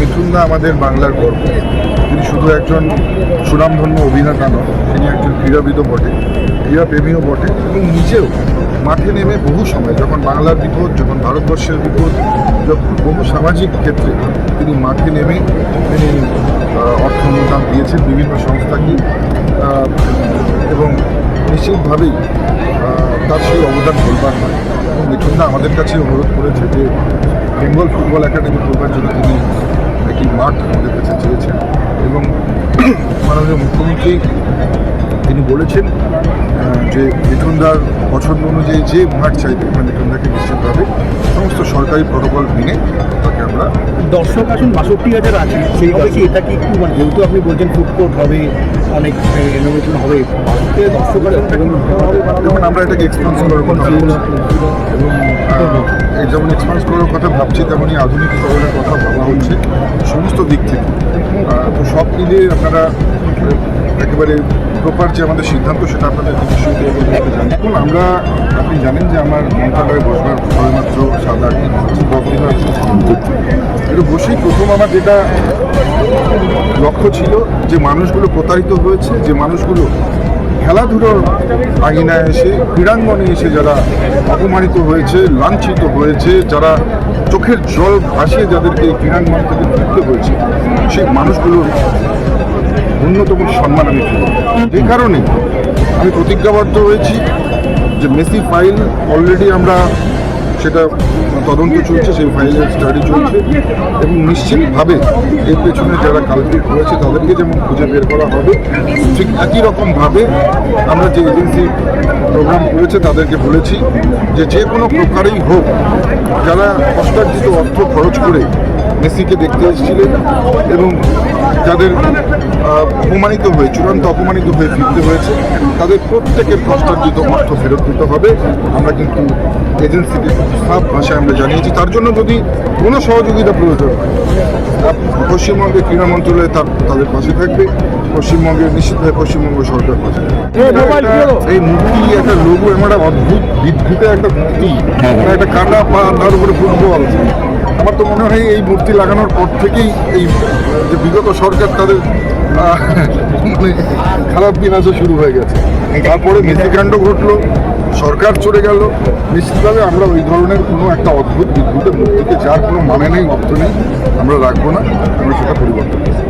মিঠুনদা আমাদের বাংলার গর্ব। তিনি শুধু একজন সুনামধন্য অভিনেতা নন, তিনি একজন ক্রীড়াবিদও বটে, ক্রীড়াপ্রেমীও বটে এবং নিজেও মাঠে নেমে বহু সময় যখন বাংলার বিপদ, যখন ভারতবর্ষের বিপদ, যখন বহু সামাজিক ক্ষেত্রে তিনি মাঠে নেমে তিনি অর্থ অনুদান দিয়েছেন বিভিন্ন সংস্থাকে এবং নিশ্চিতভাবেই তার সেই অবদান বলবার নয়। এবং মিঠুনদা আমাদের কাছে অনুরোধ করেছে যে বেঙ্গল ফুটবল একাডেমি করবার জন্য তিনি একটি মাঠ আমাদের কাছে চেয়েছেন এবং মাননীয় মুখ্যমন্ত্রী তিনি বলেছেন যে মিঠুনদার পছন্দ অনুযায়ী যে মাঠ চাইবে মিঠুনদাকে নিশ্চিতভাবে সমস্ত সরকারি প্রটোকল মেনে তাকে আমরা। দর্শক আসুন 62,000 আছে, সেইভাবে কি এটা কি একটু মানে যেহেতু আপনি বলছেন ফুড কোর্ট হবে, অনেক রেনোভেশন হবে, দর্শক যেমন আমরা এটাকে এক্সপান্স করার কথা বলছি এবং যেমন এক্সপান্স করার কথা ভাবছি তেমনই আধুনিকীকরণের কথা ভাবা হচ্ছে সমস্ত দিক থেকে। তো সব মিলিয়ে আপনারা একেবারে প্রপার যে আমাদের সিদ্ধান্ত সেটা আপনাদের জানেন। এখন আমরা আপনি জানেন যে আমার মন্ত্রণালয়ে বসবার সবেমাত্র 7-8 দিন হচ্ছে, 10 দিন আছে। এটা বসেই প্রথম আমার যেটা লক্ষ্য ছিল যে মানুষগুলো প্রতারিত হয়েছে, যে মানুষগুলো খেলাধুলোর আঙিনায় এসে ক্রীড়াঙ্গনে এসে যারা অপমানিত হয়েছে, লাঞ্ছিত হয়েছে, যারা চোখের জল ভাসিয়ে যাদেরকে ক্রীড়াঙ্গন থেকে ফিরতে হয়েছে, সেই মানুষগুলোর ন্যূনতম সম্মান আমি পেব। যে কারণে আমি প্রতিজ্ঞাবদ্ধ হয়েছি যে মেসি ফাইল অলরেডি আমরা সেটা তদন্ত চলছে, সেই ফাইলের স্টাডি চলছে এবং নিশ্চিতভাবে এর পেছনে যারা কালপিট হয়েছে তাদেরকে যেমন খুঁজে বের করা হবে, ঠিক একই রকমভাবে আমরা যে এজেন্সি প্রোগ্রাম করেছে তাদেরকে বলেছি যে যে কোনো প্রকারেই হোক যারা কষ্টার্জিত অর্থ খরচ করে মেসিকে দেখতে এসেছিলেন এবং যাদের অপমানিত হয়ে চূড়ান্ত অপমানিত হয়ে ফিরতে হয়েছে তাদের প্রত্যেকের কষ্টার্জিত অর্থ ফেরত দিতে হবে। আমরা কিন্তু এজেন্সিকে সাফ ভাষায় আমরা জানিয়েছি। তার জন্য যদি কোনো সহযোগিতা প্রয়োজন হয় পশ্চিমবঙ্গের ক্রীড়া মন্ত্রণালয় তাদের পাশে থাকবে, পশ্চিমবঙ্গের নিশ্চিতভাবে পশ্চিমবঙ্গ সরকার পাশে থাকবে। এই মূর্তি একটা লোগো এমন একটা অদ্ভুত বিদ্যুতে একটা মূর্তি, একটা কাটা পা, তার উপরে ফুটবল। আমার তো মনে হয় এই মূর্তি লাগানোর পর থেকেই এই যে বিগত সরকার তাদের মানে খারাপ দিন আসা শুরু হয়ে গেছে। তারপরে মেসিকাণ্ড ঘটলো, সরকার চলে গেল, নিশ্চিতভাবে আমরা ওই ধরনের কোনো একটা অদ্ভুত বিদ্যুতের মূর্তিকে যার কোনো মানে নেই, অর্থ নেই, আমরা রাখবো না, আমরা সেটা পরিবর্তন করবো।